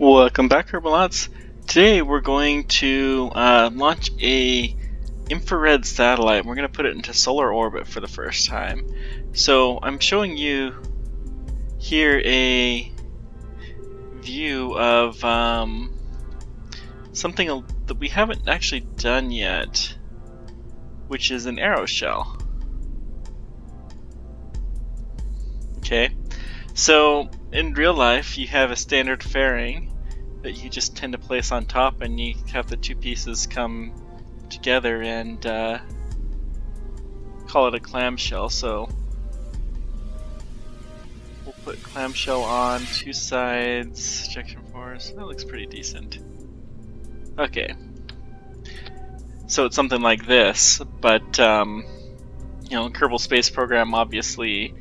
Welcome back, Kerbalots. Today we're going to launch a infrared satellite. We're going to put it into solar orbit for the first time. So I'm showing you here a view of something that we haven't actually done yet, which is an aeroshell. Okay, so in real life you have a standard fairing that you just tend to place on top, and you have the two pieces come together and call it a clamshell. So we'll put clamshell on two sides, ejection force. That looks pretty decent. Okay, so it's something like this, but you know, Kerbal Space Program, obviously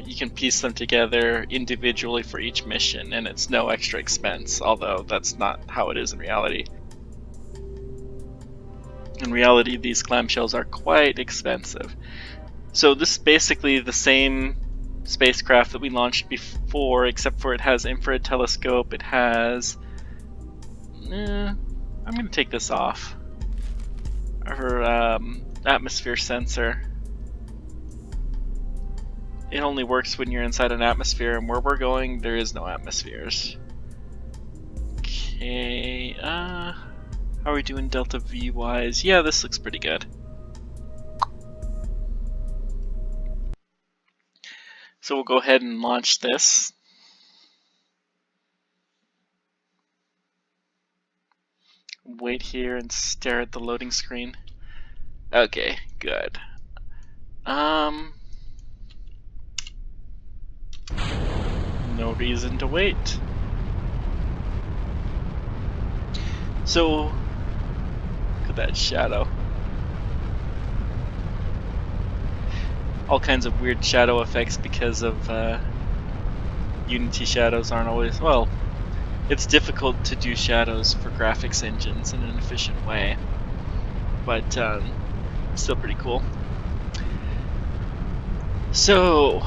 you can piece them together individually for each mission, and it's no extra expense, although that's not how it is in reality. In reality, these clamshells are quite expensive. So this is basically the same spacecraft that we launched before, except for it has infrared telescope, it has... I'm going to take this off. Our atmosphere sensor. It only works when you're inside an atmosphere, and where we're going, there is no atmospheres. Okay, how are we doing delta V wise? Yeah, this looks pretty good. So we'll go ahead and launch this. Wait here and stare at the loading screen. Okay, good. No reason to wait. So, look at that shadow. All kinds of weird shadow effects because of Unity shadows aren't always, well, it's difficult to do shadows for graphics engines in an efficient way, but still pretty cool. So,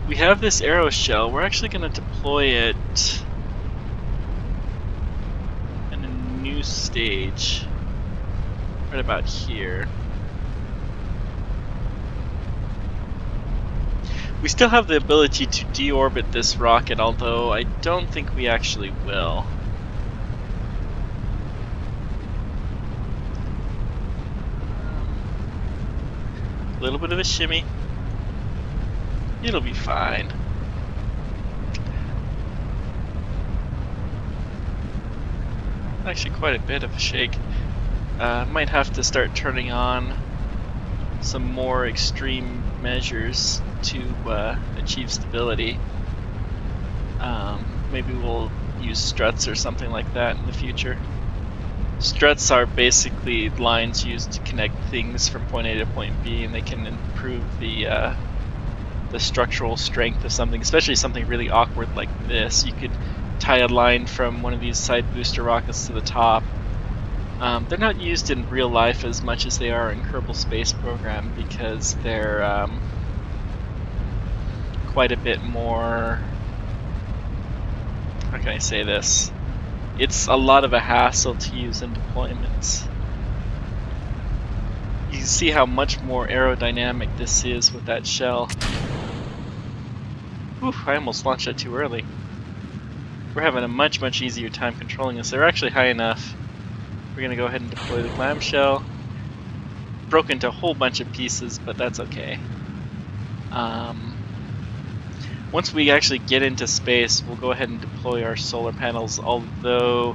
we have this aeroshell. We're actually going to deploy it in a new stage, right about here. We still have the ability to deorbit this rocket, although I don't think we actually will. A little bit of a shimmy. It'll be fine. Actually, quite a bit of a shake. Might have to start turning on some more extreme measures to achieve stability. Maybe we'll use struts or something like that in the future. Struts are basically lines used to connect things from point A to point B, and they can improve the structural strength of something, especially something really awkward like this. You could tie a line from one of these side booster rockets to the top. They're not used in real life as much as they are in Kerbal Space Program, because they're quite a bit more... how can I say this? It's a lot of a hassle to use in deployments. You can see how much more aerodynamic this is with that shell. Whew, I almost launched that too early. We're having a much easier time controlling this. They're actually high enough. We're going to go ahead and deploy the clamshell. Broke into a whole bunch of pieces, but that's okay. Once we actually get into space, we'll go ahead and deploy our solar panels, although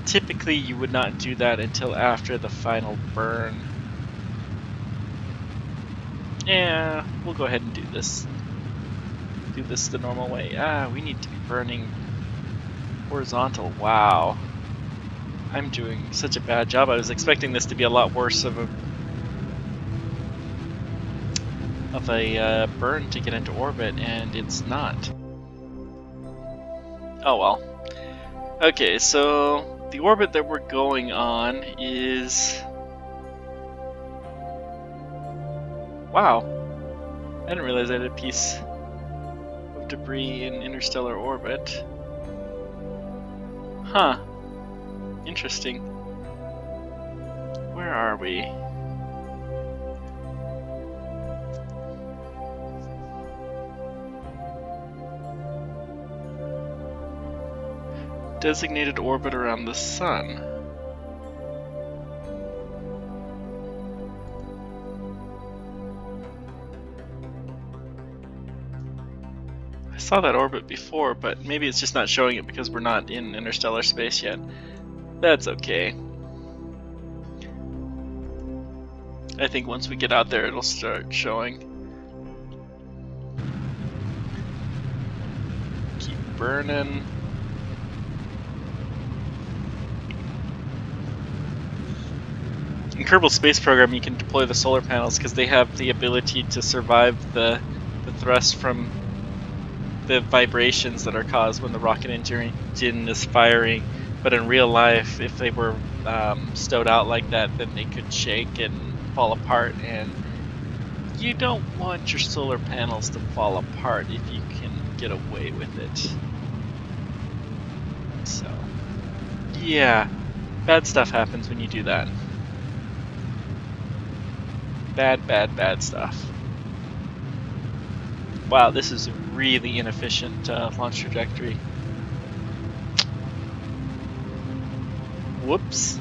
typically you would not do that until after the final burn. Yeah, we'll go ahead and do this. Do this the normal way. We need to be burning horizontal. Wow. I'm doing such a bad job. I was expecting this to be a lot worse of a burn to get into orbit, and it's not. Oh well. Okay, so the orbit that we're going on is... wow. I didn't realize I had a piece of debris in interstellar orbit. Huh. Interesting. Where are we? Designated orbit around the sun. I saw that orbit before, but maybe it's just not showing it because we're not in interstellar space yet. That's okay. I think once we get out there, it'll start showing. Keep burning. In Kerbal Space Program, you can deploy the solar panels because they have the ability to survive the thrust from the vibrations that are caused when the rocket engine is firing. But in real life, if they were stowed out like that, then they could shake and fall apart, and you don't want your solar panels to fall apart if you can get away with it. So, yeah, bad stuff happens when you do that. Bad stuff. Wow, this is a really inefficient launch trajectory. Whoops.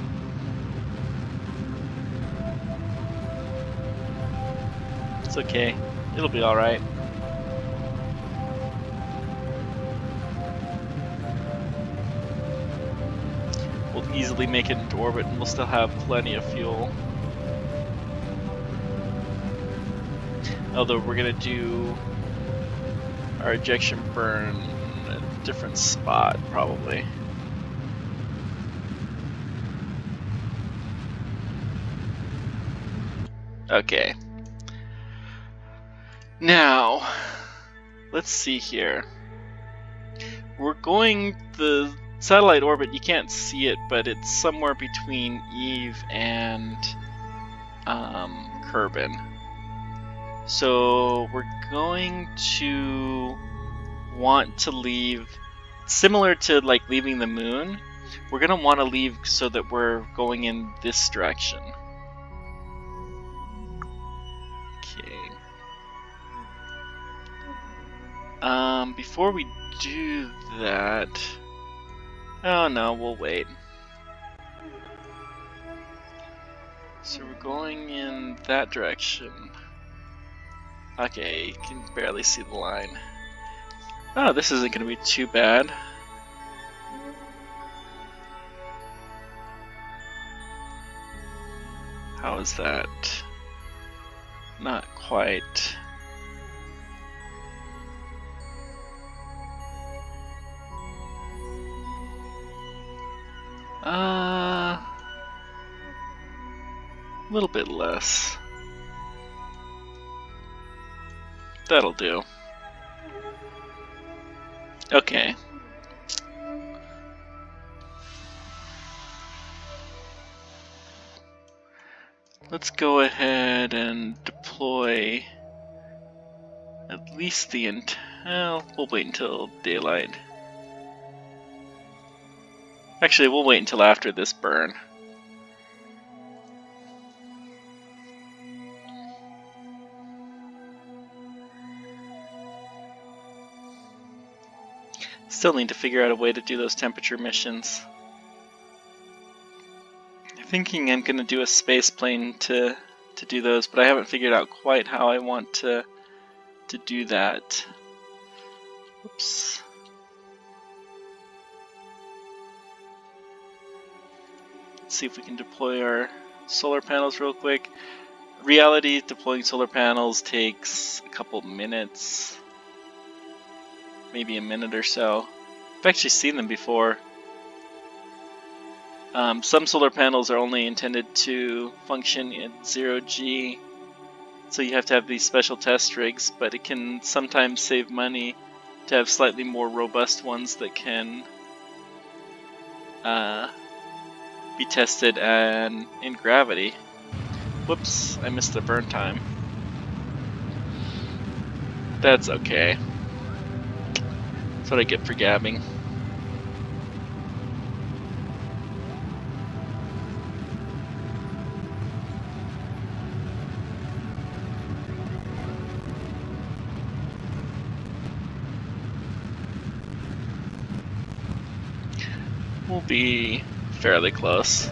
It's okay. It'll be alright. We'll easily make it into orbit and we'll still have plenty of fuel. Although we're gonna do our ejection burn at a different spot, probably. Okay. Now, let's see here. We're going the satellite orbit, you can't see it, but it's somewhere between Eve and Kerbin. So we're going to want to leave, similar to like leaving the moon, we're going to want to leave so that we're going in this direction. Okay. Before we do that, oh no, we'll wait. So we're going in that direction. Okay, you can barely see the line. Oh, this isn't going to be too bad. How is that? Not quite. A little bit less. That'll do. Okay. Let's go ahead and deploy at least the well, we'll wait until daylight. Actually, we'll wait until after this burn. Still need to figure out a way to do those temperature missions. I'm thinking I'm going to do a space plane to do those, but I haven't figured out quite how I want to do that. Oops. Let's see if we can deploy our solar panels real quick. Reality, deploying solar panels takes a couple minutes. Maybe a minute or so. I've actually seen them before. Some solar panels are only intended to function in 0G, so you have to have these special test rigs, but it can sometimes save money to have slightly more robust ones that can be tested in gravity. Whoops, I missed the burn time. That's okay. That's what I get for gabbing. We'll be fairly close.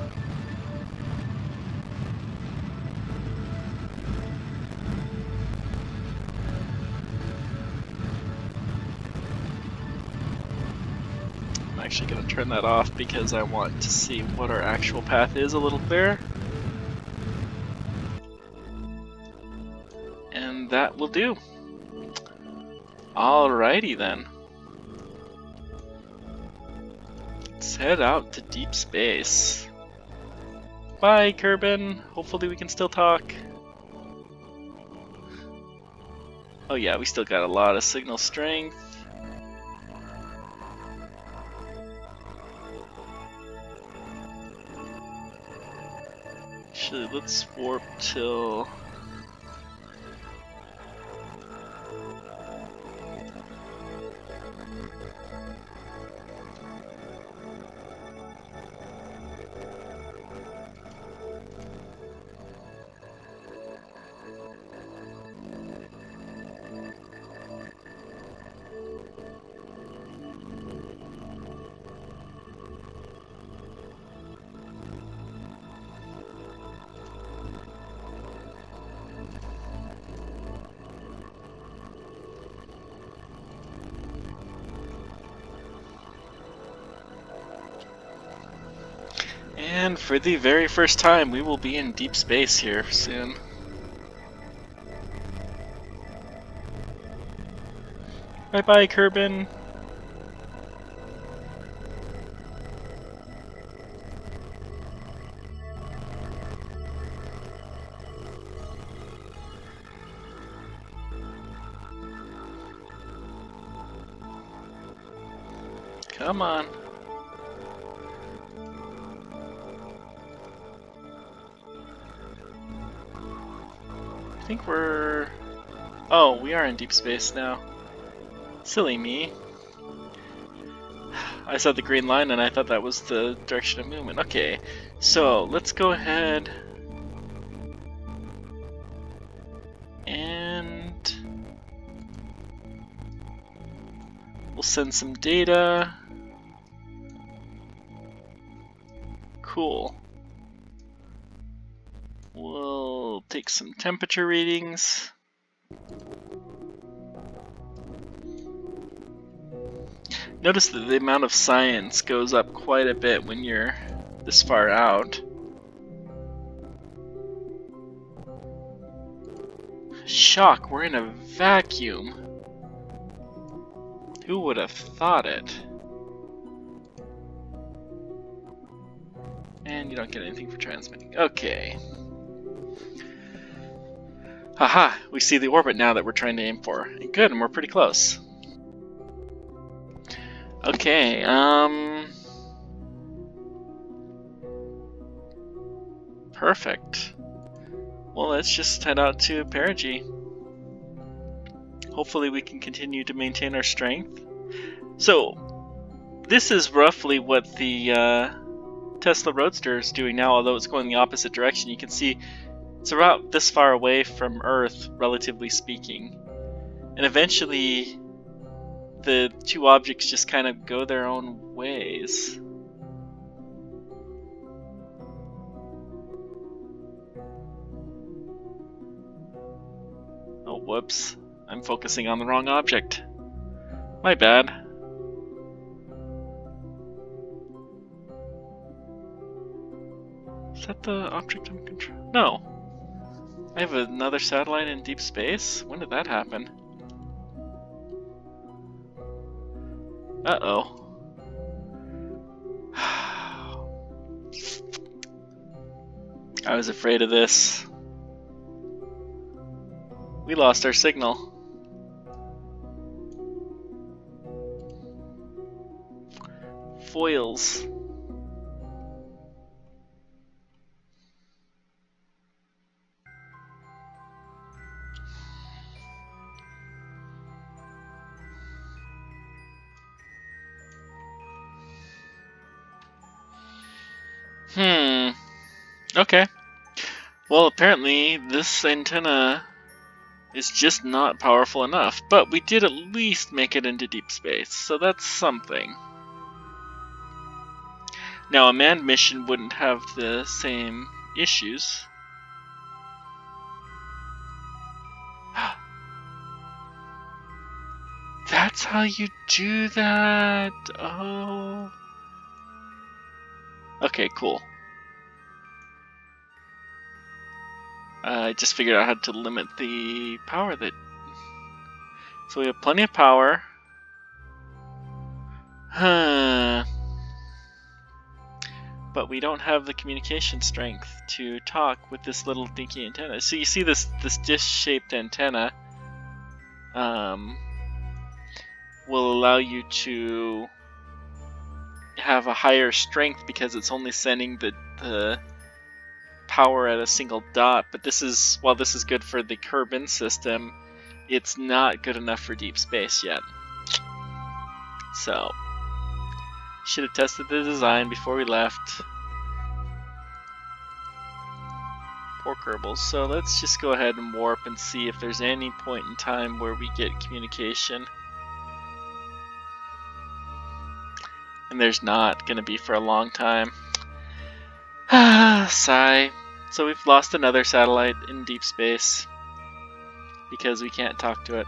I'm actually going to turn that off because I want to see what our actual path is a little clearer. And that will do. Alrighty then. Let's head out to deep space. Bye, Kerbin. Hopefully we can still talk. Oh yeah, we still got a lot of signal strength. Actually, let's warp till... And for the very first time, we will be in deep space here soon. Bye bye, Kerbin. Come on. I think we're... Oh, we are in deep space now. Silly me. I saw the green line and I thought that was the direction of movement. Okay, so let's go ahead and we'll send some data. Cool. We'll take some temperature readings. Notice that the amount of science goes up quite a bit when you're this far out. Shock, we're in a vacuum. Who would have thought it? And you don't get anything for transmitting. Okay. Haha, we see the orbit now that we're trying to aim for. Good, and we're pretty close. Okay, perfect. Well, let's just head out to perigee. Hopefully we can continue to maintain our strength. So, this is roughly what the Tesla Roadster is doing now, although it's going the opposite direction. You can see it's about this far away from Earth, relatively speaking. And eventually, the two objects just kind of go their own ways. Oh, whoops. I'm focusing on the wrong object. My bad. Is that the object I'm controlling? No. I have another satellite in deep space? When did that happen? Uh-oh. I was afraid of this. We lost our signal. Foils. Okay. Well, apparently this antenna is just not powerful enough, but we did at least make it into deep space, so that's something. Now, a manned mission wouldn't have the same issues. That's how you do that! Oh. Okay, cool. I just figured out how to limit the power that... So we have plenty of power. Huh. But we don't have the communication strength to talk with this little dinky antenna. So you see this dish-shaped antenna will allow you to have a higher strength because it's only sending the power at a single dot. But this is, while this is good for the Kerbal system, it's not good enough for deep space yet. So should have tested the design before we left. Poor Kerbals. So let's just go ahead and warp and see if there's any point in time where we get communication. And there's not going to be for a long time. Sigh. So we've lost another satellite in deep space because we can't talk to it.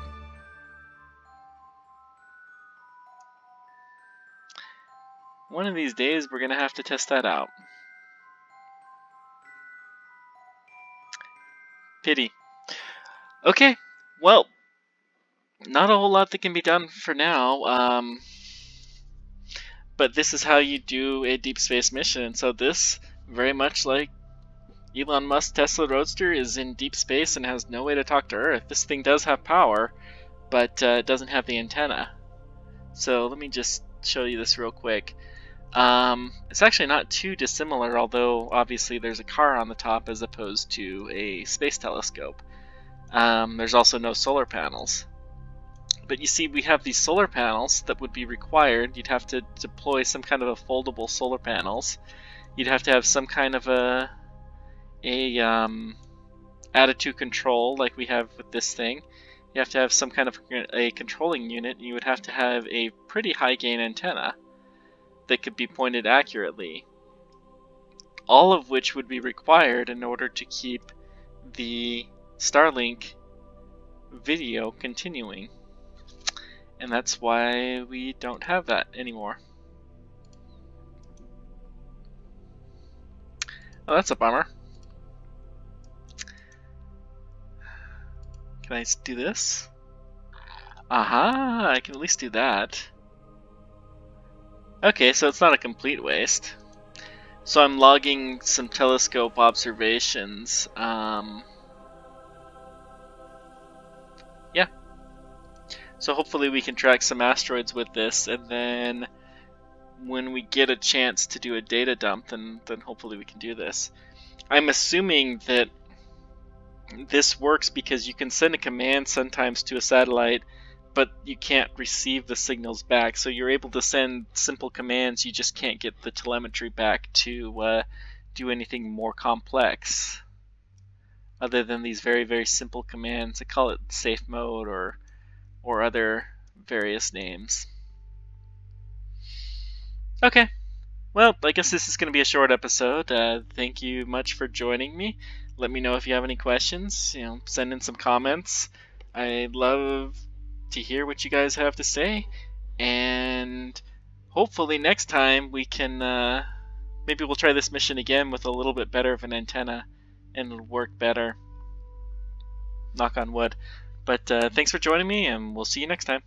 One of these days we're going to have to test that out. Pity. Okay, well, not a whole lot that can be done for now. But this is how you do a deep space mission. So this, very much like Elon Musk's Tesla Roadster, is in deep space and has no way to talk to Earth. This thing does have power, but it doesn't have the antenna. So let me just show you this real quick. It's actually not too dissimilar, although obviously there's a car on the top as opposed to a space telescope. There's also no solar panels. But you see, we have these solar panels that would be required. You'd have to deploy some kind of a foldable solar panels. You'd have to have some kind of a attitude control like we have with this thing. You have to have some kind of a controlling unit. You would have to have a pretty high gain antenna that could be pointed accurately. All of which would be required in order to keep the Starlink video continuing. And that's why we don't have that anymore. Oh, that's a bummer. Can I do this? Aha! I can at least do that. Okay, so it's not a complete waste. So I'm logging some telescope observations. Yeah. So hopefully we can track some asteroids with this, and then when we get a chance to do a data dump, then hopefully we can do this. I'm assuming that this works because you can send a command sometimes to a satellite, but you can't receive the signals back. So you're able to send simple commands, you just can't get the telemetry back to do anything more complex. Other than these very, very simple commands. I call it safe mode or other various names. Okay, well, I guess this is going to be a short episode. Thank you much for joining me. Let me know if you have any questions. Send in some comments. I'd love to hear what you guys have to say, and hopefully next time we can maybe we'll try this mission again with a little bit better of an antenna, and it'll work better. Knock on wood. But thanks for joining me, and we'll see you next time.